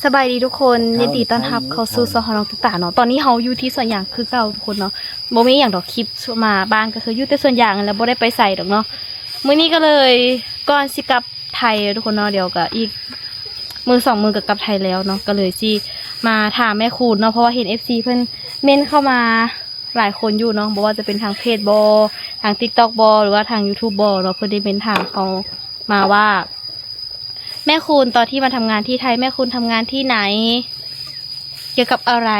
สบายดีทุกคนยินดีต้อนรับเข้าสู่สหน้องตุ๊กตาเนาะตอนนี้เราอยู่ที่สวนยางคือเก่าทุกคนเนาะบ่มีอย่างดอกคลิปมาบ้านก็คืออยู่แต่สวนยางแล้วบ่ได้ไปใส่ดอกเนาะมื้อนี้ก็เลยก่อนสิกลับไทยทุกคนเนาะเดี๋ยวก็อีกมือ2 มือก็กลับไทยแล้วเนาะก็เลยสิมาถามแม่คูณเนาะเพราะว่าเห็น FC เพิ่นเม้นเข้ามาหลายคนอยู่เนาะบ่ว่าจะเป็นทางเพจบ่ทาง TikTok บ่หรือว่าทาง YouTube บ่เนาะเพิ่นได้เม้นถามเขามาว่าแม่คุณตอนที่มาทำงานที่ไทยแม่คุณทำงานที่ไหนเกี่ยวกับอะไร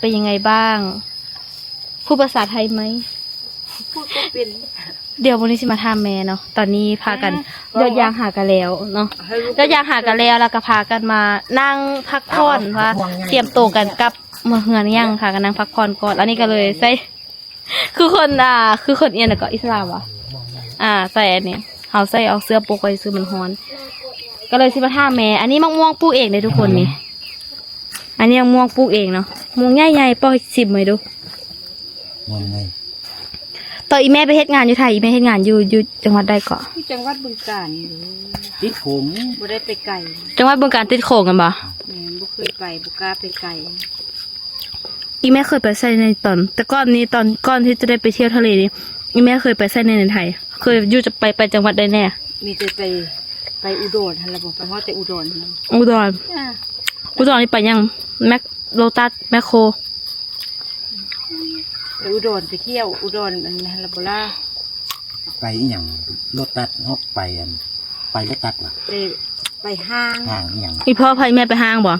เป็นยังไงบ้างพูดภาษาไทยไหมพูดก็เป็นเดี๋ยววันนี้สิมาถามแม่เนาะตอนนี้พากันยอดยางหากันแล้วเนาะยอดยางหากันแล้วก็พากันมานั่งพักผ่อนว่าเตรียมตัวกันกลับเมื่อเฮือนยังค่ะกันนั่งพักผ่อนก่อนแล้วนี่ก็เลยใส่คือคนเอียนแล้วก็อิสลามวะใส่อันนี้เขาใส่เอาเสื้อปกไว้ซื้อมันฮ้อนก็เลยสิมาท่าแม่อันนี้มะม่วงปลูกเองเลยทุกคนนี่อันนี้มะม่วงปลูกเองเนาะม่วงใหญ่ๆปอยสิบไหมดูม่วงไงต่ออีแม่ไปเฮ็ดงานอยู่ไทยอีแม่เฮ็ดงานอยู่จังหวัดใดเกาะที่จังหวัดบึงกาฬติดผมบ่ได้ไปไกลจังหวัดบึงกาฬติดโขงกันปะแม่บ่เคยไปบ่กล้าไปไกลอีแม่เคยไปใส่ในตอนแต่ก่อนนี้ตอนก่อนที่จะได้ไปเที่ยวทะเลนี่อีแม่เคยไปใส่ในไทยเคยอยู่จะไปจังหวัดใดแน่มีแต่ไปอุดรหั่นล่ะบ่ไปฮอดแต่อุดรหั่นอุดรนี่ไปยังแมคโลตัสแมคโครไปอุดรไปเที่ยวอุดรอันนั้นล่ะบ่ล่ะไปอีหยังรถตัดฮอกไปรถตัดว่ะไปห้างอีหยังอีพ่อพาอีแม่ไปห้างบ่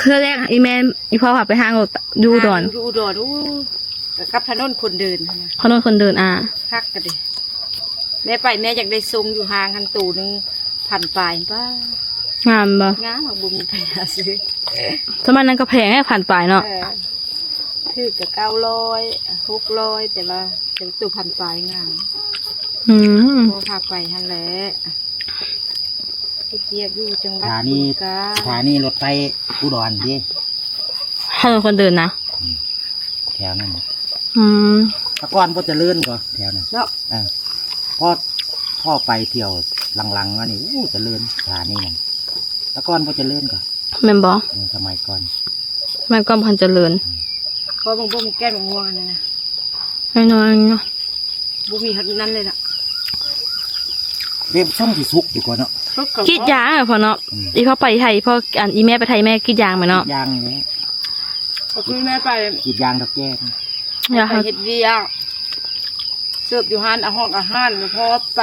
คือแรกอีแม่อีพ่อพาไปห้างอยู่อุดรอยู่อุดรกับถนนคนเดินถนนคนเดินคักกันดิแม่ไปแม่อยากได้ทรงอยู่ห่างกันตู่นึง1,000ปลายป่ะงามบ่งามบ่มีใครซื้อสมัยนั้นก็แพงให้ผ่านปลายเนาะคือกับ900 600แต่ว่าตู่1,000ปลายงามพอพาไปหั่นแหละเกียกอยู่จังหวัดบึงกาฬสถานีรถไฟอุดรดิถนนคนเดินนะแถวนั้นตะกอนพ่อจะเลื่อนก่อนแถวนั้นเนาะพ่อไปเที่ยวหลังๆว่านี่จะเลื่อนสถานีนั่นตะกอนพ่อจะเลื่อนก่อนแม่นบ่สมัยก่อนพันเจริญพอบางแก้มง่วงนั่นนะน้อยเนาะบ่มีนั้นเลยล่ะเรียบช่องที่สุกอยู่ก่อนเนาะคิดยางพอเนาะอีพ่อไปไทยพ่ออีแม่ไปไทยแม่คิดยางไหมเนาะยางเลยคุณแม่ไปคิดยางดอกแก้ไปเฮ็ดเวียเสิร์ฟอยู่ห้านห้องอาหารแล้วพอไป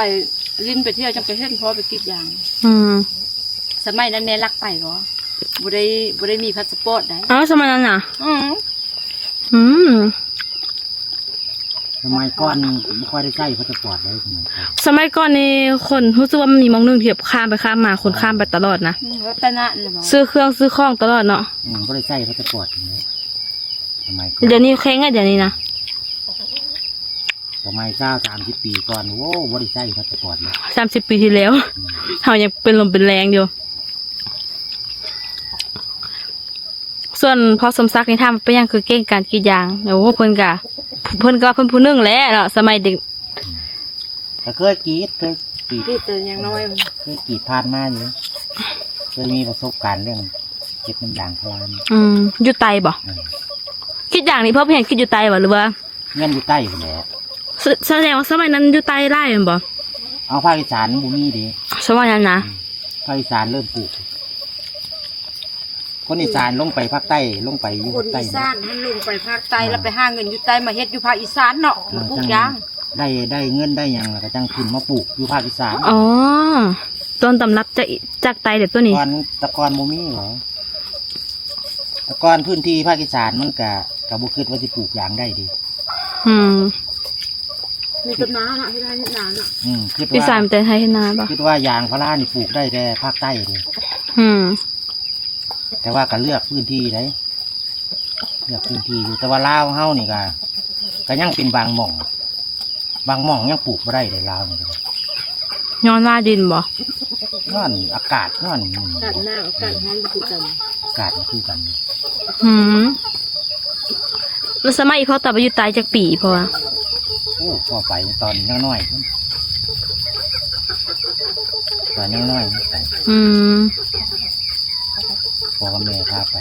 ลิ้นไปเที่ยวจังไปเฮ็ดพอไปคิดยางสมัยนั้นแม่รักไปก็บ่ได้มีพาสปอร์ตได้สมัยนั้นน่ะสมัยก่อนไม่ค่อยได้ใช้พาสปอร์ตเลยสมัยก่อนนี่คนรู้สึกว่ามันมีมองนึงเทียบข้ามไปข้ามมาคนข้ามไปตลอดนะซื้อเครื่องซื้อของตลอดเนาะไม่ได้ใช้พาสปอร์ตเลยสมัยเดี๋ยวนี้แข่งไงเดี๋ยวนี้นะสมัย30 ปีก่อนโว้ไม่ได้ใช้พาสปอร์ตเลย30 ปีที่แล้วเขายังเป็นลมเป็นแรงอยู่ส่วนพอสมศักดิ์นี่ทำไปยังคือเก่งการกรีดยางโอ้เพิ่นก็ผู้นึงแหละเนาะสมัยเด็กแต่เคยกรีดแต่ยังน้อยเคยกรีดผ่านมาอยู่เคยมีประสบการณ์เรื่องเก็บน้ำยางพลานอยู่ไตบ่กรีดยางนี่เพิ่นเห็นกรีดอยู่ไตบ่หรือว่าเงี้ยอยู่ใต้อยู่แล้วแสดงว่าสมัยนั้นอยู่ไตไร่บ่เอาภาคอีสานบุมีดิสมัยนั้นนะภาคอีสานเริ่มปลูกคนอีสานลงไปภาคใต้ลงไปอยู่ภาคใต้คนอีสานมันลงไปภาคใต้แล้วไปหาเงินอยู่ใต้มาเฮ็ดอยู่ภาคอีสานเนาะมาปลูกยางได้เงินได้ยังแล้วก็จังขึ้นมาปลูกอยู่ภาคอีสานต้นตำรับจากไตเด็ดตัวนี้ตะกอนโมมี่เหรอตะกอนพื้นที่ภาคอีสานมันกับบุคิดว่าจะปลูกยางได้ดีมีต้นน้ำนะที่ได้ที่นาเนาะอีสานแต่ไทยที่นาปะคิดว่ายางพารานี่ปลูกได้แต่ภาคใต้เลยแต่ว่าก็เลือกพื้นที่ได้เลือกพื้นที่อยู่แต่ว่าลาวเฮานี่ก็ยังเป็นบางหม่องยังปลูกไม่ได้เลยลาวนี่ย้อนว่าดินบ่ย้อนอากาศย้อนอากาศหน้าอากาศร้อนคือกันอากาศคือกันแล้วสมัยพ่อตาไปอยู่ใต้จากปีพ่อพ่อไปตอนยังน้อยตอนยังน้อย พ่อกับแม่พาไ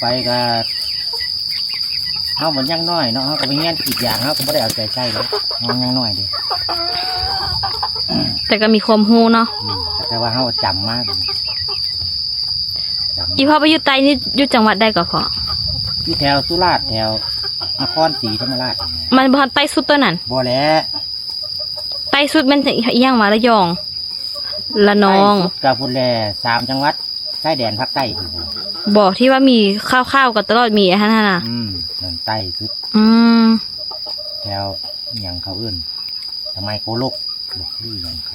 ปก็เฮามันยังน้อยเนาะเฮาก็ไปเงี้ยอีกอย่างเฮาก็บ่ได้เอาใจใส่เลยเฮายังน้อยเดิ แต่ก็มีความรู้เนาะ แต่ว่าเฮาจำมากจำ อีพ่อไปอยู่ไตนี่อยู่จังหวัดใดก็พอ อยู่แถวสุราษฎร์แถวนครศรีธรรมราช มันบ่ทันไตสุดตัวนั้น บ่แล้ว ไตสุดมันจะอีหยังว่าระยองละนอง ใต้สุดกับพุ่นแล3จังหวัดชายแดนภาคใต้พุ่น บ่ที่ว่ามีข้าวๆกันตลอดมีอันนั้นน่ะ นั่นใต้สุด อืม แถวอหย่างเขาเอื้นทำไมโกลกบอกดื้อยังเขา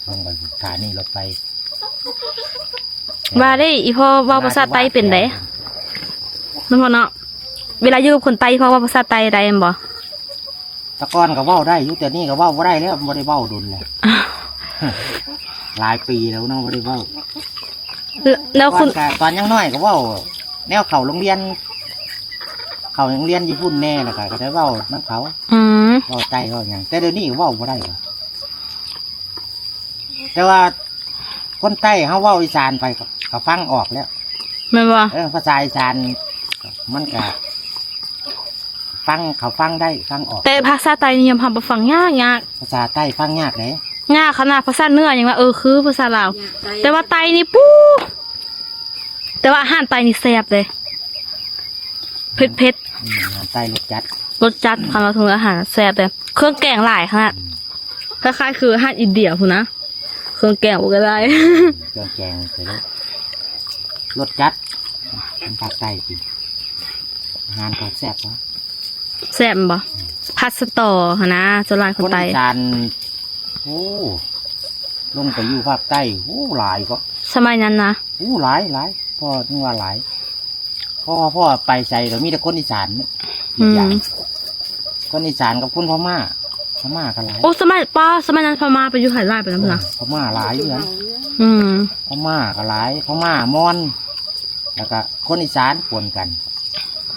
ลงไปสถานีรถไฟ ว่าได้อีพ่อเว้าภาษาไตเป็นไดนั่นพ่อเนาะเวลาอยู่กับคนไตพ่อเว่าภาษาไตได้แม่นบ่ แตะกอนก็เว้าได้อยู่แต่นี่ก็เว้าบ่ได้แล้วบ่ได้เว้าดุนเลย หลายปีแล้วเนาะบ่ได้เว้า แล้วคุณ ตอนยังน้อยก็เว้าแนวเขาโรงเรียน เขาโรงเรียนญี่ปุ่นแน่แล้วก็ได้เว้าน้ำเขา อืม เว้าใต้เว้าหยังแต่เดี๋ยวนี้ก็เว้าบ่ได้แล้วแต่ว่าคนใต้เขาเว้าอีสานไปก็ฟังออกแล้ว แม่นบ่ ภาษาอีสานมันก็ฟังเขาฟังได้ฟังออก แต่ภาษาไตนี่ยอมรับบ่ฟังยาก ภาษาใต้ฟังยากเลย ยากขนาดภาษาเหนือยังว่าคือภาษาลาว อยากไป แต่ว่าไตนี่ปู๊แต่ว่าอาหารไตนี่แซ่บเลยเผ็ด ใต้รสจัด รสจัดคำเราถึงอาหารแซ่บเลยเครื่องแกงหลายขนาดคล้ายๆคืออาหารอินเดียพูนะเครื่องแกงก็ได้ จนแกงไปเลยรสจัดเป็นภาคใต้สิอาหารก็แซ่บเนาะ แซ่บบ่พัสตอหนะจนหลายค คน น ไต อีสานโอ้ลงไปอยู่ภาคใต้โอ้หลายก็ สมัยนั้นนะ โอ้หลายพ่อนึกว่าหลายพ่อไปใส่ก็มีแต่คนอีสานอีกอย่างคนอีสานกับคนพม่ากันหลาย โอ้สมัยนั้นพม่าไปอยู่ไหหลายไปแล้วนะ พม่าหลายอยู่นะ อืม พม่าก็หลายพม่ามอนแล้วก็คนอีสานปนกัน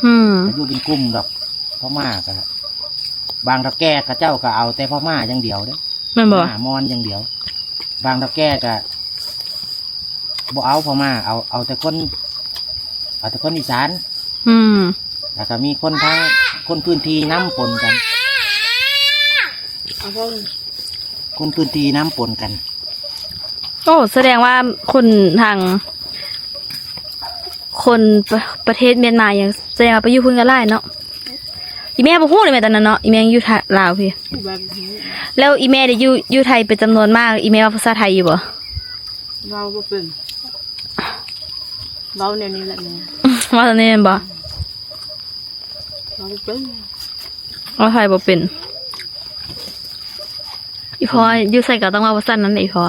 อืม อยู่เป็นกลุ่มดอกพม่าก็บางตะแก่กับเจ้าก็เอาแต่พม่าอย่างเดียวเด้ แม่น พ บ่ ม่ามอนอย่างเดียว บางตะแก่ก็บ่เอาพม่าเอาแต่คนอีสาน อืม แล้วก็มีคนทางคนพื้นที่น้ำปนกัน เอาพ่อ คนพื้นที่น้ำปนกัน โอ้แสดงว่าคนทางคนประเทศเมียนมายังแสดงว่าไปอยู่พุ่นกันหลายเนาะอีแม่บ่ฮู้เลยแม่ตอนนั้นเนาะอีแม่ยังอยู่ลาวพี่ แบบนี้ แล้วอีแม่ได้อยู่ไทยเป็นจำนวนมากอีแม่ว่าภาษาไทยอยู่บ่ เราก็เป็นเราเนี่ยนี่แหละเนี่ย ว่าตอนนี้แม่นบ่ เราก็เป็น ว่าไทยบ่เป็นอีพออยู่ใส่ก็ต้องว่าภาษานั้นแหละอีพอ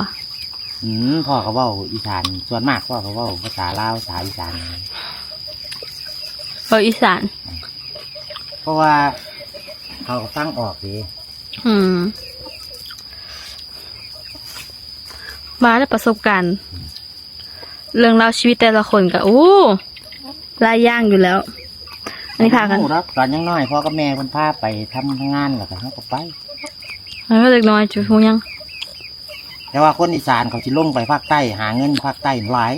พ่อเขาเว้าอีสานส่วนมากพ่อเขาเว้าภาษาลาวภาษาอีสาน เว้าอีสาน เพราะว่าเขาก็ฟังออกดี อืมมาได้ประสบการณ์ เรื่องราวชีวิตแต่ละคนก็โอ้หลายอย่างอยู่แล้ว อันนี้พากัน รู้ครับตอนยังน้อยพ่อกับแม่คนพาไปทำงานแล้วก็เขาก็ไป แล้วก็เล็กน้อยจุดหูยัง แต่ว่าคนอีสานเขาสิลงไปภาคใต้หาเงินภาคใต้หลาย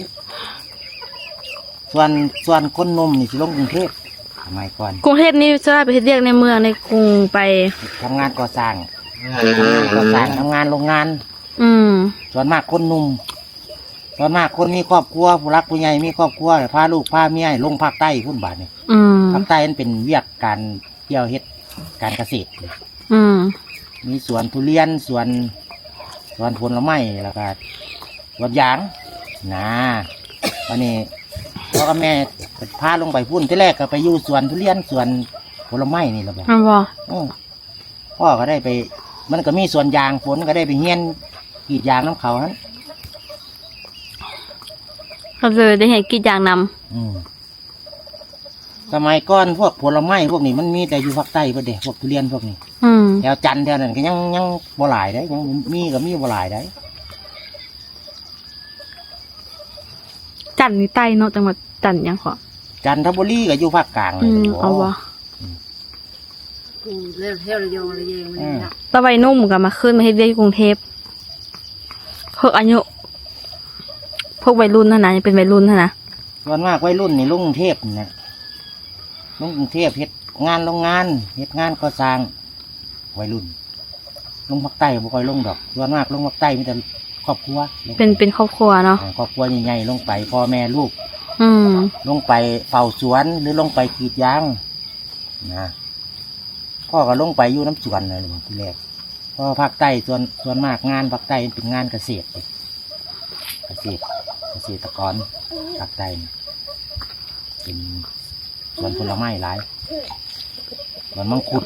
ส่วนคนหนมนี่สิลงกรุงเทพสมัยก่อน กรุงเทพนี่จะได้ไปเฮ็ดเรียกในเมืองในกรุงไป ทำงานก่อสร้างทำงานโรงงาน อืม ส่วนมากคนหนุ่มส่วนมากคนมีครอบครัวผู้รักผู้ใหญ่มีครอบครัวพาลูกพาเมียลงภาคใต้พุ่นบาทนี่ อืม ภาคใต้นั่นเป็นเวียกการเที่ยวเฮ็ดการเกษตร อืม มีสวนทุเรียนสวนผลไม้แล้วก็สวนยางนะวันนี้พ่อกับแม่พาลงไปพุ่นที่แรกก็ไปอยู่สวนทุเรียนสวนผลไม้นี่แหละบ่ มันบ่ พ่อก็ได้ไป มันก็มีสวนยางฝนก็ได้ไปเฮียนกรีดยางน้ำเขาฮะ ก็เลยได้เห็นกิจอย่างนำ สมัยก่อนพวกผลไม้พวกนี้มันมีแต่อยู่ภาคใต้ประเดี๋ยวพวกทุเรียนพวกนี้ อืม แถวจันทร์แถวนั้นก็ยังบ่หลายได้ยังมีก็มีบ่หลายได้ จันทร์นี่ใต้เนาะจังหวัดจันทร์ยังขอ จันทบุรีก็อยู่ภาคกลางเลย เอาบ่ กูเล่นเที่ยวระยองระเยงมันนี่นะ ตะไวนุ่มก็มาขึ้นมาเฮ็ดเรียกอยู่กรุงเทพเพิ่นอายุ พวกวัยรุ่นนั่นนะยังเป็นวัยรุ่นนั่นนะ ส่วนมากวัยรุ่นนี่ลงกรุงเทพนี่นะลงกรุงเทพเฮ็ดงานโรงงานเฮ็ดงานก่อสร้างวัยรุ่น ลงภาคใต้บ่ค่อยลงดอกส่วนมากลงภาคใต้มีแต่ครอบครัวลง เป็นครอบครัวเนาะ ครอบครัวใหญ่ๆลงไปพ่อแม่ลูก อืม ลงไปเฝ้าสวนหรือลงไปกรีดยางนะพ่อก็ลงไปอยู่น้ำสวนเลยทีแรกเพราะภาคใต้ส่วนมากงานภาคใต้เป็นงานเกษตรเกษตรกรภาคใต้นี่เป็นสวนผลไม้หลายสวนมังคุด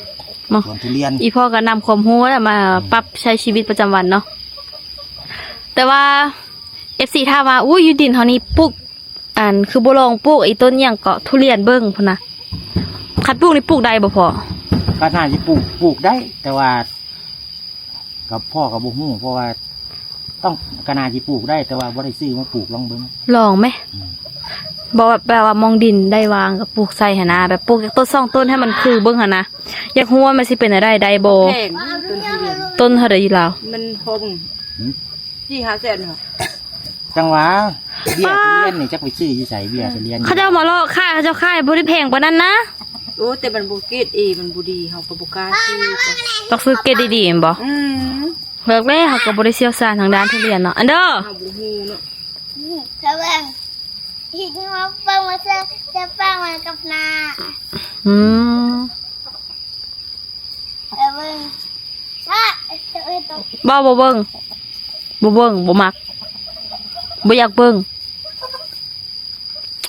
มา สวนทุเรียน อีพ่อก็นำความรู้แล้วมาปรับใช้ชีวิตประจำวันเนาะแต่ว่า FC ถามว่าอุ้ยอยู่ดินเท่านี้ปลูกคือบ่ลองปลูกไอ้ต้นหยังเกาะทุเรียนเบิ่งพุ่นน่ะคันปลูกนี่ปลูกได้บ่พอ ก็น่าจะปลูกได้ แต่ว่ากับพ่อกับบุ้งเพราะว่า ต้องกนาจะปลูกได้แต่ว่าบ่ได้ซื้อมาปลูกลองเบิ่ง ลองไหม อืม บอกแบบว่ามองดินได้วางกับปลูกใส่หนนะแบบปลูกจากต้นสองต้นให้มันคือเบิ่งหนนะอยากรู้ว่ามันสิเป็นอะไรได้บ่ แพงต้นทุเรียน ต้นเท่าใดอยู่ลาว มันคมที่หาแสนเหรอ จังหวะเบี้ยทุเรียนนี่จักไปซื้ออยู่ใส่เบี้ยทุเรียน เขาเจ้ามาเลาะค่ายเขาเจ้าค่ายบ่ได้แพงปานนั้นนะ โอ้แต่มันบูเกตมันบูดีเขาก็บูกล้าซื้อจ้ะ ต้องซื้อเกรดดีๆแม่นบ่ อืม เลิกแล้วเขาก็บ่ได้เชี่ยวชาญทางด้านทุเรียนเนาะอันเด้อ เขาบูฮูเนาะ ระวังหินมาฟังมาจะฟังมากับนา อืม ระวังถ้าต้อง บ่เบิ่งบ่มักบ่อยากเบิ่ง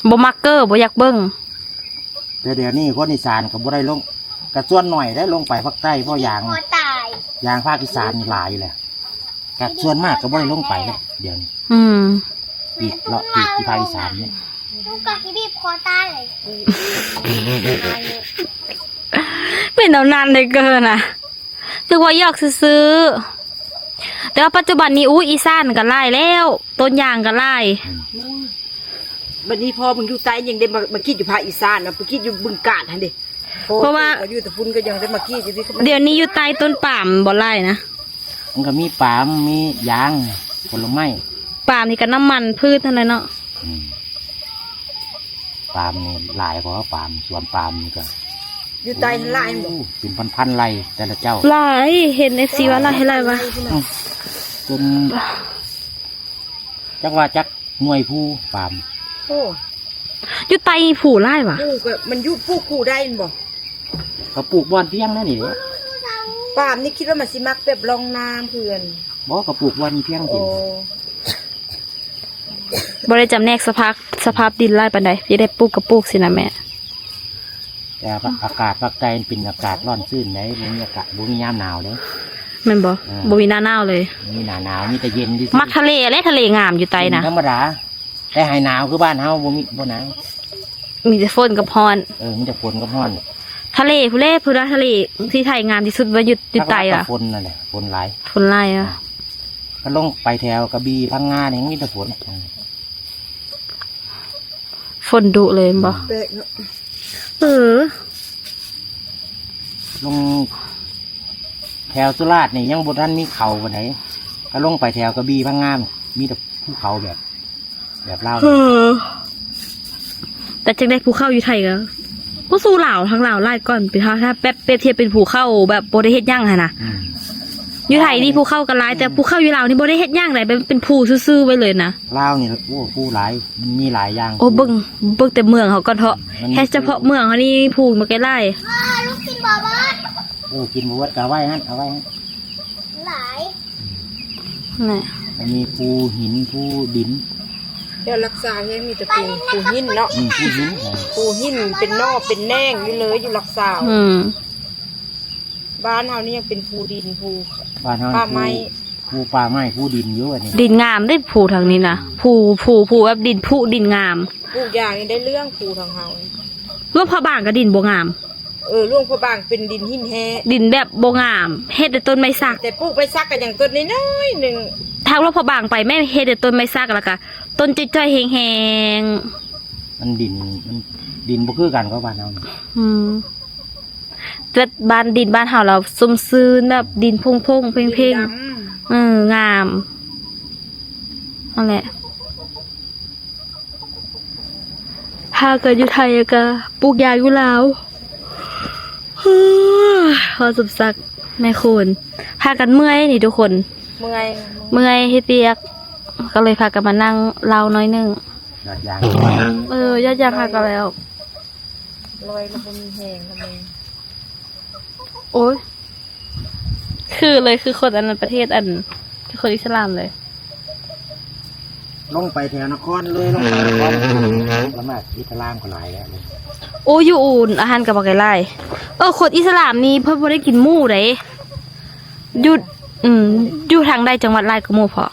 บ่มักเกอร์บ่อยากเบิ่ง แต่เดี๋ยวนี้คนอีสานก็บ่ได้ลงกระส่วนหน่อยได้ลงไปภาคใต้เพราะยาง หัวตาย ยางภาคอีสานนี่หลายแหละกระส่วนมากก็บ่ได้ลงไปเลยเดี๋ยวนี้ อืม ปีกเลาะปีกที่ภาคอีสานเนี่ย ลูกกับพี่บีบคอตายเลย เป็นเอานานได้เกินน่ะถึงว่าอยากซื้อๆแต่ว่าปัจจุบันนี้อีสานก็หลายแล้ว ต้นยางก็หลาย บัดนี้พอมึงอยู่ใต้ยังได้มาคิดอยู่ภาคอีสานนะไปคิดอยู่บึงกาฬหั่นดิ เพราะว่า อยู่แต่พุ่นก็ยังได้มาคิดอยู่ที่ เดี๋ยวนี้อยู่ใต้ต้นปาล์มบ่หลายนะ มันก็มีปาล์มมียางผลไม้ ปาล์มนี่ก็น้ำมันพืชเท่านั้นเนาะ อืมปาล์มนี่หลายกว่าปาล์มสวนปาล์มนี่ก็ อยู่ใต้หลายหมด เป็นพันๆไร่แต่ละเจ้า หลายเห็น FC ว่าหลายให้หลายวะ จนจักว่าจักหน่วยผู้ปาล์ม โอ้ อยู่ใต้ผู้หลายวะ ปลูกก็มันอยู่ปลูกกูได้บ่ เขาปลูกบอนเพียงนั่นนี่เด้อ ปาล์มนี่คิดว่ามันสิมักแบบรองน้ำเพื่อน บอกเขาปลูกบอนเพียง โอ้ สิ บ่ได้จำแนกสภาพดินหลายปานใดสิได้ปลูกก็ปลูกสินะแม่ แต่อากาศภาคใต้เป็นอากาศร้อนชื้นได้บ่มีอากาศบ่มียามหนาวเด้อ แม่นบ่บ่มีหน้าหนาวเลย มีหน้าหนาวมีแต่เย็นที่ มักทะเลและทะเลงามอยู่ใต้นะ ธรรมดาแต่หายหนาวคือบ้านเฮาบ่มีบ่หนาว มีแต่ฝนกับพร มีแต่ฝนกับร้อน ทะเลผู้เล่ผู้ละทะเลที่ไทยงามที่สุดว่าอยู่ใต้ ถ้า อ่ะ ฝนนั่นแหละฝนหลาย ฝนไล่อ่ะ ก็ลงไปแถวกระบี่พังงาเนี่ยมีแต่ฝน ฝนดุเลยบ่ แปลกเนาะ เออ ลงแถวสุราษฎร์นี่ยังบ่ทันมีเขาปานใดก็ลงไปแถวกระบี่พังงามีแต่ภูเขาแบบลาว เออ แต่จังได้ภูเข้าอยู่ไทยก็สู้ลาวทั้งลาวไล่ก่อนไปถ้าแป๊บเปรียบเทียบเป็นภูเข้าแบบบ่ได้เฮ็ดหยังหั่นน่ะ อืม อยู่ไทยนี่ภูเข้ากันหลายแต่ภูเข้าอยู่ลาวนี่บ่ได้เฮ็ดหยังเลยเป็นภูซื่อๆไว้เลยนะ ลาวนี่โอ้ผู้หลายมันมีหลายอย่าง โอ้เบิ่งแต่เมืองเขาก็เถาะ มัน แค่เฉพาะเมืองเขานี่ภูมาไกลไล่ ลูกกินบอบอส กินบ่เบิดก็เอาไว้หั่นเอาไว้หั่น หลาย นี่ มันมีภูหินภูดิน เดี๋ยวรักษาเนี่ยมีแต่ปูหินเนาะ ภูหิน ปูหินเป็นนอกเป็นแน่งอยู่เลยอยู่รักษา อืม บ้านเฮานี่ยังเป็นภูดินภู บ้านเฮา ป่าไม้ ภูป่าไม้ภูดินอยู่อันนี้ ดินงามได้ภูทางนี้นะภูแบบดินงาม ปลูกอย่างนี้ได้เรื่องภูทางเฮา ร่วมพระบางกับดินบ่งาม ล่วงพระบางเป็นดินหินแฮ ดินแบบบ่งามเฮ็ดแต่ต้นไม้สัก แต่ปลูกไปซักกันอย่างต้นน้อยๆหนึ่ง ทางร่วมพระบางไปแม่เฮ็ดแต่ต้นไม้สักแล้วก็ต้นจ้อยๆแห้ง มันดินบ่คือกันกับบ้านเฮานี่ ๆแต่ดินบ้านเฮาเราซุ่มซื่นแบบดินพงๆเพ่ง ด ๆงามนั่นแหละ ากันอยู่ไทยก็ปลูกยางอยู่ลาวพอสุบสักแม่คุณพากันเมื่อยนี่ทุกคน เมื่อย เมื่อยเฮ็ดเวียกก็เลยพากันมานั่งเล่าน้อยหนึง ยอดยาง ยอดยางพากันแล้ว ลอยแล้วบ่มีแหงทำไม โอ้ยคือคนอันนั้นประเทศอันคือคนอิสลามเลย ลงไปแถวนครเลยลงไปนครละหมาดอิสลามก็หลายแล้วเลย โอ้อยู่อุ่นอาหารกับบักไก่ไล่คนอิสลามนี่เพิ่นบ่ได้กินหมูเด้อยู่อยู่ทางใดจังหวัดไร่ก็หมู่พอ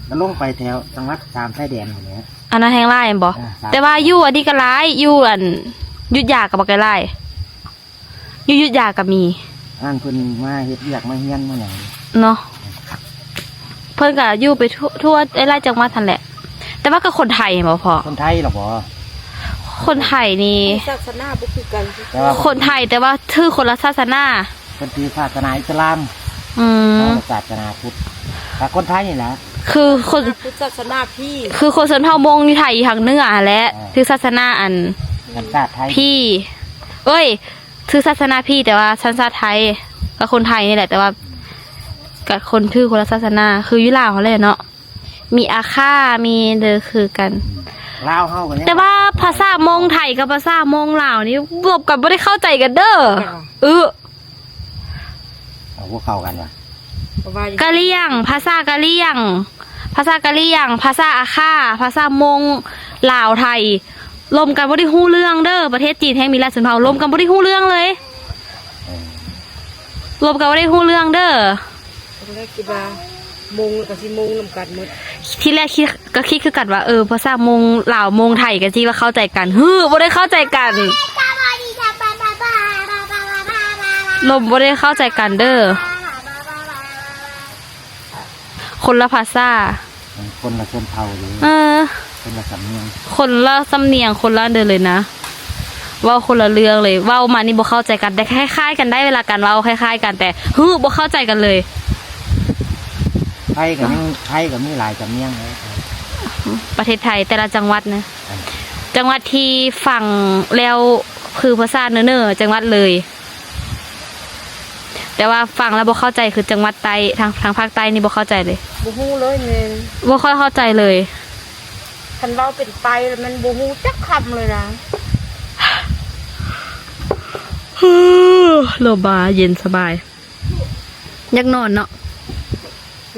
แล้วลงไปแถวจังหวัดสามชายแดนอย่างเงี้ย อันนั้นแห่งไร่แม่นบ่ ครับ แต่ว่าอยู่อันนี้ก็หลายอยู่อันยุทธยากับบักไก่ไล่อยู่ยุทธยาก็มี อ่านเพิ่นมาเฮ็ดเวียกมาเฮียนมาอย่างนี้ เนาะเพิ่นก็อยู่ไปทั่วไร่จังหวัดนั่นแหละ แต่ว่าก็คนไทยแม่นบ่พอ คนไทยหรอบ่ คนไทยนี่ ศาสนาบ่คือกัน แต่ว่า คนไทยแต่ว่าชื่อคนละศาสนา เพิ่นถือศาสนาอิสลาม อืม ศาสนาพุทธแต่คนไทยนี่แหละ คือคน พุทธศาสนาพี่ คือคนชนเผ่ามงอยู่ไทยทางเหนือและถือศาสนาอัน สัญชาติไทย พี่ เอ้ยถือศาสนาพี่แต่ว่าสัญชาติไทยกับคนไทยนี่แหละ แต่ว่ากับคนถือคนละศาสนา คือยุลาวเขาเลยเนาะมีอาค่ามีเดอคือกัน ลาวเฮากันเนี่ย แต่ว่าภาษามงไทยกับภาษามงลาวนี่รวมกันไม่ได้เข้าใจกันเด้อเอาพวกเข้ากันว่ะ กะเลี่ยง ภาษากะเลี่ยง ภาษากะเลี่ยง ภาษาอาค่าภาษามงลาวไทยรวมกันบ่ได้ฮู้เรื่องเด้อประเทศจีนแห่งมีราชสนเผ่ารวมกันบ่ได้ฮู้เรื่องเลยรวมกันบ่ได้ฮู้เรื่องเด้อ ตอนแรกคิดว่ามงกับสิมงนำกันหมด ที่แรกคิดคือกันว่าภาษามงลาวมงไทยกันจีว่าเข้าใจกันบ่ได้เข้าใจกันลมบ่ได้เข้าใจกันเด้อคนละภาษา คนละชนเผ่าหรือคนละสำเนียง คนละสำเนียงคนละเดินเลยนะเว้าคนละเรื่องเลยเว้ามานี่บ่เข้าใจกันแต่คล้ายๆกันได้เวลากันเว้าคล้ายๆกันแต่บ่เข้าใจกันเลย ไทยกับมีหลายสำเนียงเลย ประเทศไทยแต่ละจังหวัดนะจังหวัดที่ฟังแล้วคือภาษาเนื้อๆจังหวัดเลย แต่ว่าฟังแล้วบ่เข้าใจคือจังหวัดใต้ทางภาคใต้นี่บ่เข้าใจเลย บ่ฮู้เลยแม่น บ่ค่อยเข้าใจเลย คันเว้าเป็นไปแล้วมันบ่ฮู้จักคำเลยนะ โลบาเย็นสบายอยากนอนเนาะ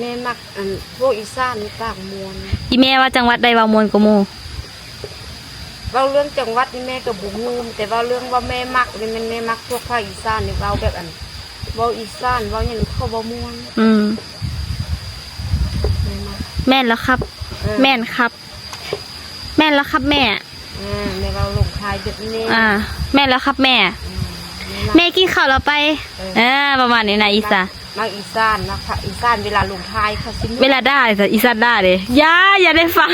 แม่มักอันพวกอีสานนี่ปากมวน อีแม่ว่าจังหวัดใดเว้ามวนกว่าหมู่ เว้าเรื่องจังหวัดนี่แม่ก็บ่ฮู้แต่ว่าเรื่องว่าแม่มักนี่มันแม่มักพวกภาคอีสานนี่เว้าแบบอันเว้าอีสานเว้าหยังเขาบ่ม่วน แม่มัก แม่นแล้วครับ แม่นครับ แม่นแล้วครับแม่ แม่เว้าลงท้ายแบบนี้ แม่นแล้วครับแม่ แม่กินข้าวแล้วไปประมาณนี้นะอีสาน มักอีสานนะคะอีสานเวลาลงท้ายเขาสิ เวลาได้แต่อีสานได้เลยอย่าได้ฟัง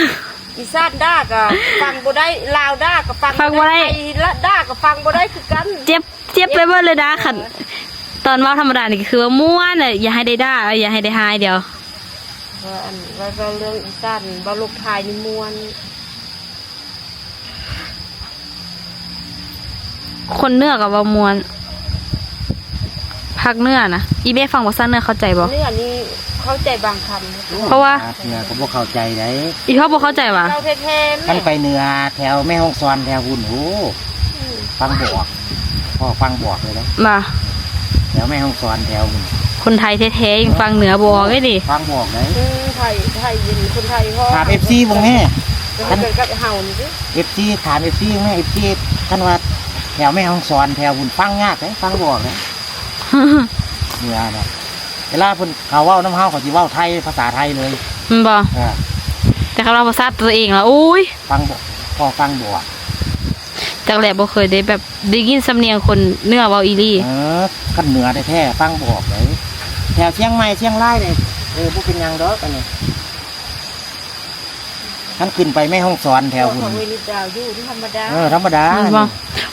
อีสานด่าก็ฟังบ่ได้ลาวด่าก็ฟัง ฟังบ่ได้ ไทยละด่าก็ฟังบ่ได้คือกัน เจ็บไปเบิดเลยนะค่ะตอนเว่าธรรมดานี่คือว่าม่วนเลยอย่าให้ได้ด่าอย่าให้ได้หายเดียว ว่าอันว่าเรื่องอีสานว่าลงท้ายนี่ม่วน คนเนื้อกับว่ามวนพักเนื้อนะอีเบ้ฟังภาษาเนื้อเข้าใจบ่ เนื้อนี่เข้าใจบางคำ เพราะว่า เหนือก็บ่เข้าใจได้ อีเขาบ่เข้าใจว่ะ เราแท้ๆ ท่าน แม่ ไปเหนือแถวแม่ฮ่องสอนแถวหุ่นโอ้ฟังบอกพ่อฟังบอกเลยนะ มา แถวแม่ฮ่องสอนแถวหุ่น คนไทยแท้ๆยังฟังเหนือบ่ไงดิ ฟังบอกเลย ไทยยินคนไทยพ่อ ถาม FC บ่แม่ มันเกิดกับเห่านี่ดิ FC ถาม FC แม่ FC ท่านว่าแถวแม่ฮ่องสอนแถวหุ่นฟังยากเลยฟังบอกเลยเหนือเนี่ยเวลาเพิ่นเขาเว้าน้ำเฮาเขาสิเว้าไทยภาษาไทยเลย มันบ่แต่คำเราภาษาตัวเองละอุ้ย ฟังบอกพอฟังบอก จากแหลบ่เคยได้แบบได้ยินสำเนียงคนเนื้อเว้าอีหลี ขั้นเหนือแท้ๆฟังบอกเลยแถวเชียงใหม่เชียงรายเนี่ยบ่เป็นหยังดอกอันนี้ท่านขึ้นไปแม่ห้องสอนแถวหุ่น ของเวลิดาวอยู่ที่ธรรมดา ธรรมดา มันบ่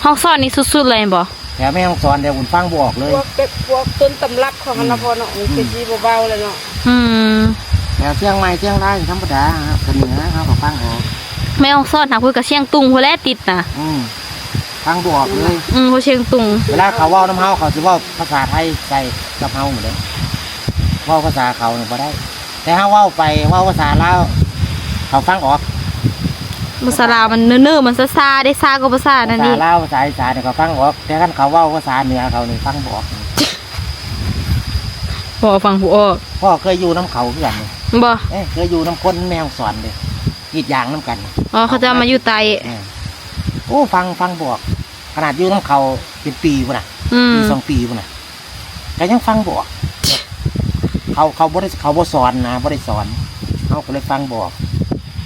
ห้องสอนนี่สุดๆเลยบ่ แถวแม่ห้องสอนแถวหุ่นฟังบอกเลย พวกต้นตำรับของอนาพรเนาะมันเป็นสีเบาๆเลยเนาะ อืม แถวเชียงใหม่เชียงรายธรรมดาครับกันเหนือเขาก็ฟังออก แม่ออกซ่อนทางเพิ่นก็เชียงตุงพุ่นแหละติดน่ะ ฟังบอกเลย เพิ่นเชียงตุง เวลาเขาเว้าน้ำเฮาเขาสิเว้าภาษาไทยใส่กับเฮาหมดเลยเว้าภาษาเขาเนี่ยบ่ได้ แต่ถ้าเว้าไปเว้าภาษาลาวเขาฟังออก ภาษาลาวมันเนิ่ๆมันซ่าๆได้ซ่าก็ภาษานั่ ภาน ษา นี่ ลาวภาษาอีสานเนี่ยเขาฟังออก แต่คันเขาเว้าภาษาเหนือเขานี่ฟังบ่ออก พอฟังผู้ออก พ่อเคยอยู่น้ำเขาเพื่อนเลย บ่ เคยอยู่น้ำคนแมวสอนเลยกรีดยางน้ำกัน อ๋อเขาจะมาอยู่ไต โอ้ฟังบอกขนาดอยู่น้ำเขาเป็นปีปุ่นน่ะ ปี2 ปีปุ่นน่ะแต่ยังฟังบอกเขาบ่สอนนะบ่ได้สอนเขาก็เลยฟังบอก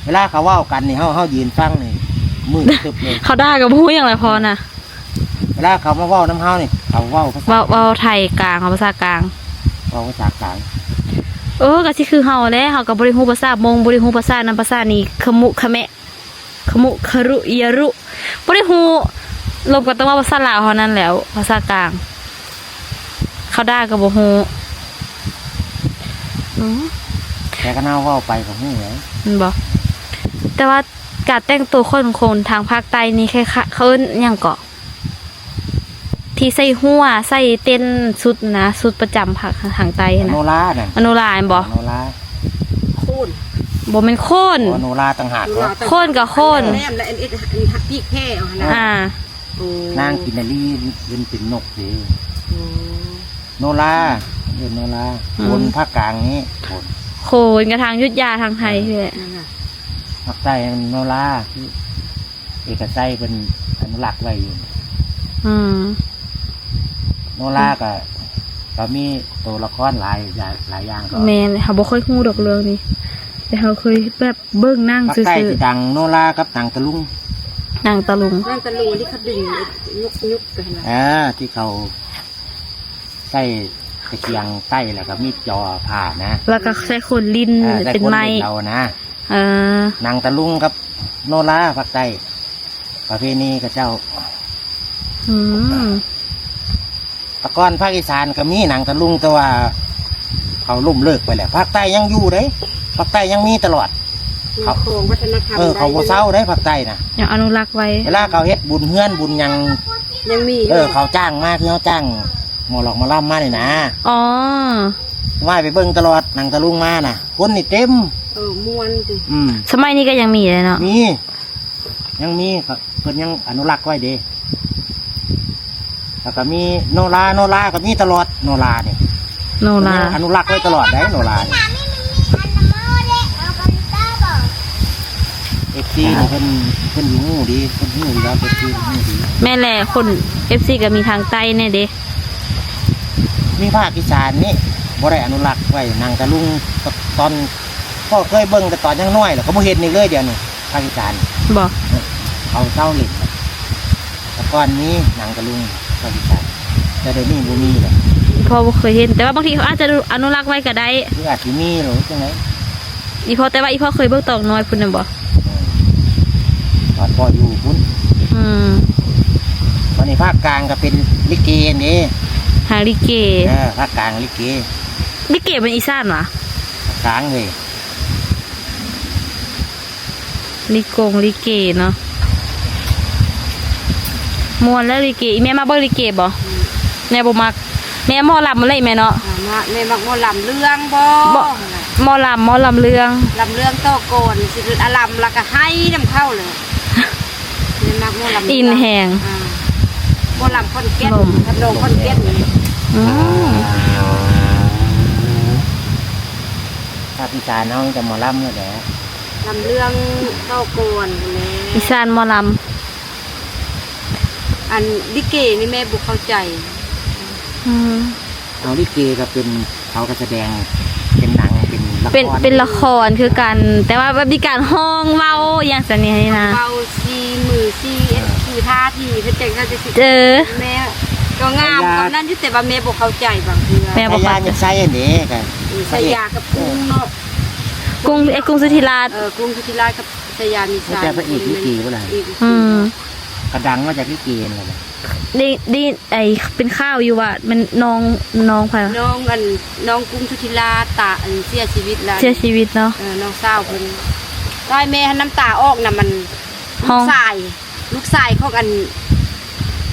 เวลาเขาเว้ากันนี่เขายืนฟังนี่มือตึบเลย เขาได้กับผู้อย่างไรพอน่ะ เวลาเขามาเว้าน้ำเฮานี่เขาเว้าภาษา เว้าไทยกลางภาษากลาง เว้าภาษากลาง ก็สิคือเฮาแหละเฮาก็บ่ได้ฮู้ภาษามงบ่ได้ฮู้ภาษานั้นภาษานี้ขมุขะแมะขมุขะรุยะรุบ่ได้ฮู้รวมกันต้องว่าภาษาลาวเท่านั้นแหล้วภาษากลาง เขาได้ก็บ่ฮู้ แต่ก็น่าเว้าไปของหูเลย มันบ่แต่ว่าการแต่งตัวคนทางภาคใต้นี่คล้ายๆเขาเอิ้นหยังเกาะที่ใส่หัวใส่เต้นชุดนะชุดประจำภาคทางใต้ อ นะ โนราน่ะ อนุราแม่นบ่ อโนรา โค่น บ่แม่นโคน อโนราต่างหากเหรอ โคนกับโคน แนมและอันนี้หักที่แค่เอานะ โอ้ นางกินนารีเป็นนกสิโนราเรียนโนราบนภาคกลางนี้บน โคนกับทางยุทธยาทางไทยนี่แหละ นั่นน่ะ ภาคใต้โนราที่เอกชัยเป็นอนุรักษ์ไว้อยู่ โนราก็มีตัวละครหลายอย่างก็ แม่นเขาบ่ค่อยฮู้ดอกเรื่องนี้แต่เขาเคยแบบเบิ่งนั่ง ภาค ซื่ ใต้ อ ที่ดังโนรากับนางตะลุง ๆนางตะลุง นั่นตะลูที่เขาดึงยุกไปนะ ที่เขาใส่ตะเกียงใต้แล้วก็มีจอผ่านะ แล้วก็ใช้คนลิ้น ได้ เป็น คน ไม้ เด็กเรานะ เออน างตะลุงกับโนราภาคใต้ประเพณีกับเจ้า อืม แตะกอนภาคอีสานก็มีนางตะลุงแต่ว่าเขาล่มเลิกไปแล้วภาคใต้ยังอยู่เด้ภาคใต้ยังมีตลอด โครงวัฒนธรรม เขาบ่เศร้าได้ภาคใต้นะ ยังอนุรักษ์ไว้ เวลาเขาเฮ็ดบุญเฮือนบุญหยัง ยังมี เขาจ้างมาคือเขาจ้างหมอหลอกหมอล่ำมาเลยนะ อ๋อ ว่ายไปเบิ่งตลอดนางตะลุงมาน่ะ คนนี่เต็ม ม้วนสิ สมัยนี้ก็ยังมีเลยเนาะ มียังมีครับเพิ่นยังอนุรักษ์ไว้เด้แล้วก็มีโนราก็มีตลอดโนราเนี่ย โนรา อนุรักษ์ไว้ตลอดได้โนราเนี่ย FC นี่เพิ่นอยู่หูดีเพิ่นหูดีแล้ว FC หูดี แม่แหละคน FC ก็มีทางใต้แน่เด้ มีภาคอีสานนี่บ่ได้อนุรักษ์ไว้นางตะลุงตอนพ่อเคยเบิ่งแต่ตอนยังน้อยแหละเขาบ่เห็นนี่เลยเดี๋ยวนี้ภาคอีสาน บ่ เขาเศร้าเหล็กแต่ก่อนนี้นางตะลุงภาคอีสานแต่เดี๋ยวนี้บ่มีเลย พอบ่เคยเห็น แต่ว่าบางทีเขาอาจจะอนุรักษ์ไว้ก็ได้ หรืออาจสิมีหรือจังได อีพอแต่ว่าอีพอเคยเบิ่งตอกน้อยพุ่นน่ะบ่ ตอนพ่ออยู่พุ่น วันนี้ภาคกลางก็เป็นลิเกนี่ หาลิเก ภาคกลางลิเก ลิเกเป็นอีสานวะ ภาคกลางเลย ลิเกเนาะม่วนแล้วลิเกอีแม่มาเบิ่งลิเกบ่แม่บ่มักแม่หมอลำอะไรแม่เนาะ แม่มักหมอลำเรื่องบ่ หมอลำเรื่อง ลำเรื่องโตโกนสิคืออารมแล้วก็ให้น้ำเข้าเลยแม่มักหมอลำ อินแหง หมอลำคนเก็ตทำโดงคนเก็ต อืม ภาคอีสานน้องจะหมอลำเลยแหละ ลำเรื่องโตโกนเลย อีสานหมอล อันลิเกนี่แม่บุกเข้าใจ ำ เอาลิเกก็เป็นเขาก็แสดงเป็นหนังเป็นละคร เป็นละครคือกัน แต่ว่าแบบมีการห้องเว้าอย่างสันนี้นะ เบาซีมือซีคือท่าทีเพื่อเจ๊งก็จะ เจอ แม่ก็งามตอนนั้นที่แต่ว่าแม่บุกเข้าใจบางที แม่ พยานยังใส่อันนี้กัน ใส่ยากับกุ้งเนาะ กุ้งสุธิราช กุ้งสุธิราชกับใส่ยามีสาร แต่พระเอกลิเกว่าไร กระดังมาจากลิเกนี่แหละ ได้ไอเป็นข้าวอยู่ว่ามันน้องใครวะ น้องกุ้งสุธิราชตาเสียชีวิตแล้ว เสียชีวิตเนาะ น้องสาวเพิ่น ได้แม่หันน้ำตาออกน่ะมัน ห้ ลู อง กชายของอัน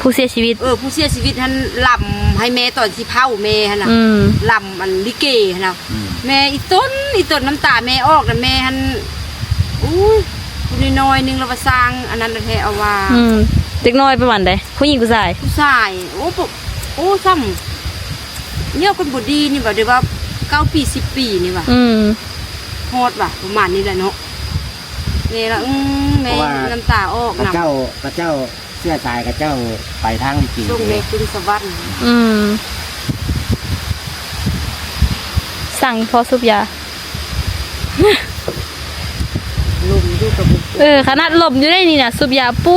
ผู้เสียชีวิต ผู้เสียชีวิตท่านลำให้แม่ตอนสิเผาแม่หั่นน่ะ อืม ลำอันลิเกหั่นน่ะ อืม แม่อีต้นน้ำตาแม่ออกน่ะแม่หันอุ้ยผู้น้อยๆนึงเราว่าสร้างอันนั้นแท้เอาว่า อืมเด็กน้อยประมาณใดผู้หญิงผู้ชาย ผู้ชายโอ้ซ้ำเนี่ยคนบ่ดีนี่ว่าเดี๋ยวว่า9 ปี 10 ปีนี่ว่า อืม ฮอดว่ะประมาณนี้แหละเนาะนี่ละแม่น้ำตาออก กระ นำ เจ้าเสื้อชายกระเจ้าไปทางจริง ส่งแม่ขึ้นสวรรค์ อืมสั่งพอสูบยา ลมอยู่กับบุก ขนาดลมอยู่ได้นี่น่ะสูบยาปุ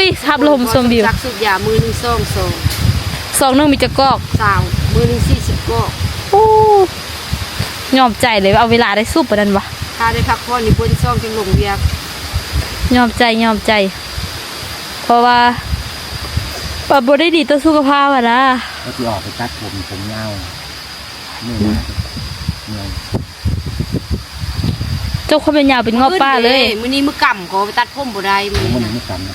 ยทับลมชมวิว จักสุดยามือหนึง2 สองนึงมีจะกอก 3มือหนึง40ก็ โอ้ยอมใจเลยว่าเอาเวลาได้สูบปานนั้นวะ ถ้าได้พักผ่อนนี่เพิ่นซ่องจังลงเวียก ยอมใจ เพราะว่าปะบ่ได้ดีต่อสุขภาพอ่ะนะ ก็ที่ออกไปตัดผมยาวนี่นะเนี่ย เจ้าคนเป็นยาวเป็นงอบป้าเลย มื้อนี้มื้อกำก็ไปตัดผมบ่ได้มื้อ มัน นี้ ไม่ นะ กันนะ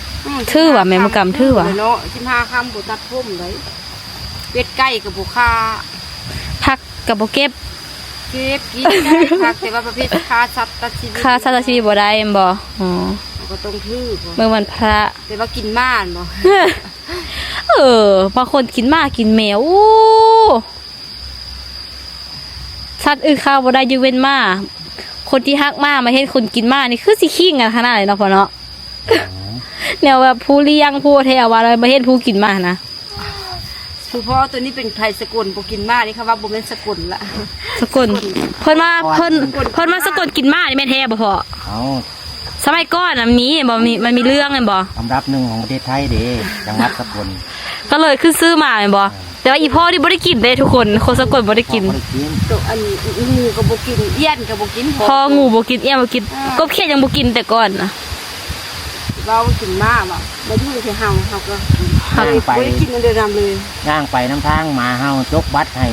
ทื่อว่ะแม่มื้อกำทื่อว่ะ เนาะ15 ค่ำบ่ตัดผมเลยเป็ดไก่กับบ่ค่า พักกับบ่เก็บ เก็บกินได้ค่ะแต่ว่าประเภทค่าสัตว์ตัดชีวิต ค่าสัตว์ชีวิตบ่ได้แม่นบ่อ๋อ ก็ต้องทื่อบ่ เมื่อวันพระ แต่ว่ากินม่านบ่ บางคนกินหมากินแมวอู้สัตว์อื่นข้าวบ่ได้ยกเว้นหมาคนที่ฮักหมาเห็นคนกินหมานี่คือสิขิงกันขนาดไหนเนาะพ่อเนาะ แนวแบบผู้เลี้ยงผู้แถวว่าอะไรมาเห็นผู้กินหมานะ คือเพราะตัวนี้เป็นไทยสกุลบ่กินม่านี่ค่ะว่าบ่แม่นสกุลละ สกลเพิ่นมาสกลกินหมานี่แม่นแท้บ่พ่อ เอา สมัยก่อนน่ะมันมีเรื่องแม่นบ่ สำรับหนึ่งของประเทศไทยเด้จังหวัดสกล ก็เลยขึ้นซื้อมาแม่นบ่แต่ว่าอีพ่อนี่บ่ได้กินเด้ทุกคนคนสกลบ่ได้กิน บ่ได้กิน ตัวอันงูก็บ่กินเอี้ยนก็บ่กิน พ่องูบ่กินเอี้ยบ่กินกบเขียดยังบ่กินแต่ก่อนนะ เรากินม่าบ่มาอยู่ที่เฮาก็ ครับ บ่ได้กินอันเดียวกันเลย ย่างไปน้ำทางหมาเฮาจกบัตรให้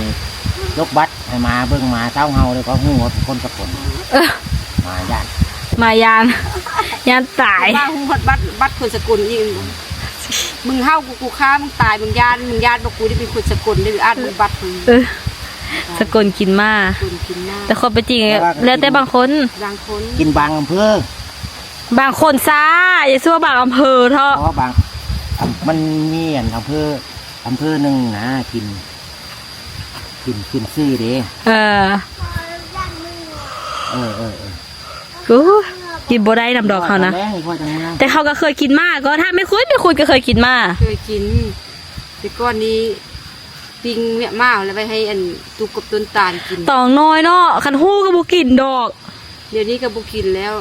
หมาเบิ่งหมาเต้าเฮาเลยก็หูว่าเป็นคนสกล เออ หมาย่าน มายานตาย บ้าฮู้ฮอดบัตรคนสกุลอีกมึงเฮากูฆ่ามึงตายมึงญาติบ่กูได้เป็นคนสกุลได้อ่านบัตรมึง เออสกลกินหมา คนกินม่า แต่คนเป็นจริงแล้วแต่บางคน บางคน กินบางอำเภอบ างคนซ่าอย่าซื้อว่าบางอำเภอเถอะ เพราะว่ามันมีอำเภอหนึ่งนะกินซื้อเด้ เออ เออ กูกินบ่ได้นำดอกเขานะ แม่ให้พ่อจังนะ แต่เขาก็เคยกินมาก็ถ้าไม่คุ้นก็เคยกินมา เคยกินแต่ก่อนนี้ปิงเนี่ยมาแล้วไปให้อันตุกกับต้นตาลกิน ตองน้อยเนาะคันฮู้ก็บ่กินดอก เดี๋ยวนี้ก็บ่กินแล้ว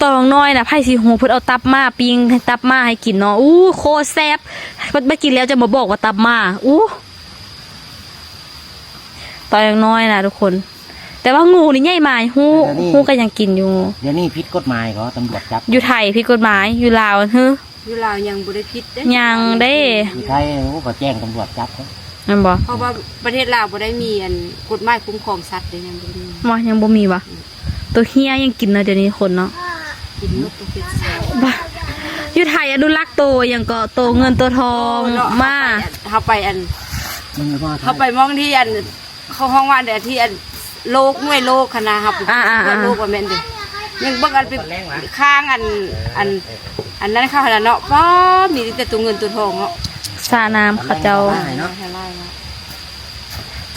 ตองน้อยน่ะไผสิฮู้เพิ่นเอาตับมาปิ้งให้ตับมาให้กินเนาะอู้โคตรแซ่บบ่กินแล้วจะมาบอกว่าตับมาอู้ตองน้อยน่ะทุกคน แต่ว่างูนี่ใหญ่มาฮู้ก็ยังกินอยู่ เดี๋ยวนี้ผิดกฎหมายก็ตำรวจจับ อยู่ไทยผิดกฎหมายอยู่ลาวฮึ อยู่ลาวยังบ่ได้พิษเด้ ยังได้ อยู่ไทยเขาก็แจ้งตำรวจจับเขา นั่นบ่ เพราะว่าประเทศลาวบ่ได้มีอันกฎหมายคุ้มครองสัตว์เด้ยังบ่ได้มี ว่ายังบ่มีวะตัวเฮียยังกินนะเดี๋ยวนี้คนเนาะ กินหมดทุกเพศสัตว์ บ้าอยู่ไทยอนุรักษ์โตยังก็โตเงินตัวทอง เนาะ มา เฮาไปอัน มันไม่ว่า เฮาไปมองที่อันเขาห้องว่าแต่ที่อันโลกหน่วยโลกคณะครับโลกว่าแม่นเด้ยังเบิ่งอันไปข้างอันนั้นเข้าหั่นเนาะป้อมีแต่ตัวเงินตัวทองเนาะ สาน้ำเขาเจ้า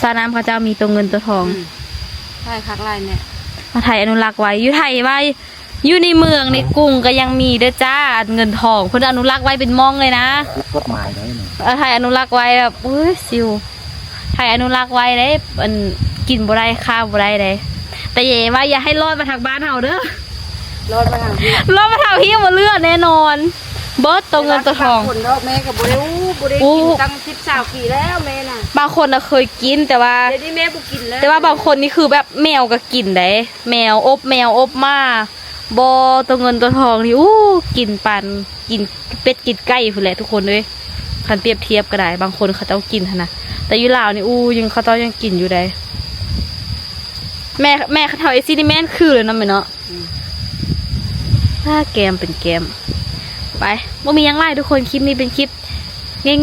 สาน้ำเขาเจ้ามีตัวเงินตัวทอง ใช่คักไล่เนี่ย มาไทยอนุรักษ์ไว้อยู่ไทยไว้อยู่ในเมืองในกรุงก็ยังมีเด้อจ้าเงินทองเพิ่นอนุรักษ์ไว้เป็นม่องเลยนะ ผิดกฎหมายเลยนี่ ไทยอนุรักษ์ไว้แบบอุ้ยซิวไทยอนุรักษ์ไว้ได้มันกินบ่ได้ข้าวบ่ได้เลยแต่เย่ว่าอย่าให้รอดมาทางบ้านเฮาเด้อ รอดมาทางที่ รอดมาทางพี่บ่เลือดแน่นอนเบิดตัวเงินตัวทอง คนเนาะแม่ก็บ่ได้บ่ได้กินตั้ง10-20ปีแล้วแม่น่ะ บางคนน่ะเคยกินแต่ว่า เดี๋ยวนี้แม่บ่กินแล้ว แต่ว่าบางคนนี่คือแบบแมวก็กินได้แมวอบมาบอตัวเงินตัวทองนี่อู้กินปันกินเป็ดกินไก่พุ่นแหละทุกคนเลยคันเปรียบเทียบก็ได้บางคนเขาเจ้ากินหั่นนะแต่อยู่ลาวนี่อู้ยังเขาเจ้ายังกินอยู่ได้แม่เขาเท่าไอซีนี่แม่นคือเลยนะแม่เนาะ ถ้าแกมเป็นแกมไปบ่มีหยังไล่ทุกคนคลิปนี้เป็นคลิป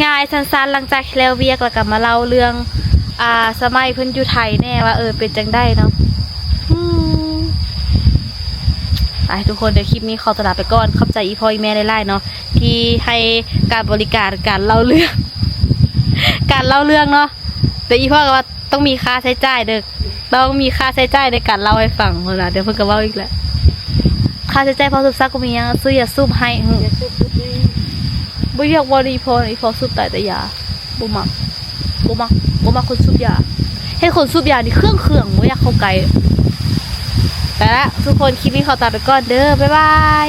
ง่ายๆสั้นๆหลังจากที่แล้วเวียกแล้วก็มาเล่าเรื่องสมัยเพิ่นอยู่ไทยแน่ว่าเป็นจังได้เนาะไปทุกคนเดี๋ยวคลิปนี้ขอตัวลาไปก่อนขอบใจอีพ่ออีแม่หลายๆเนาะที่ให้การบริการการเล่าเรื่อง การเล่าเรื่องเนาะแต่อีพ่อก็ว่าต้องมีค่าใช้จ่ายเด้อต้องมีค่าใช้จ่ายในการเล่าให้ฟังเวลาเดี๋ยวเพิ่นก็เว้าอีกแล้วค่าใช้จ่ายพอสุบซักก็มียังซื้อยาสูบให้บ่อยากบ่ดีพออีพอสูบแต่ยาบ่มักคนสูบยาให้คนสูบยานี่เครื่องบ่อยากเข้าใกล้แต่ละทุกคนคลิปนี้ขอตาไปก่อนเด้อบ๊ายบาย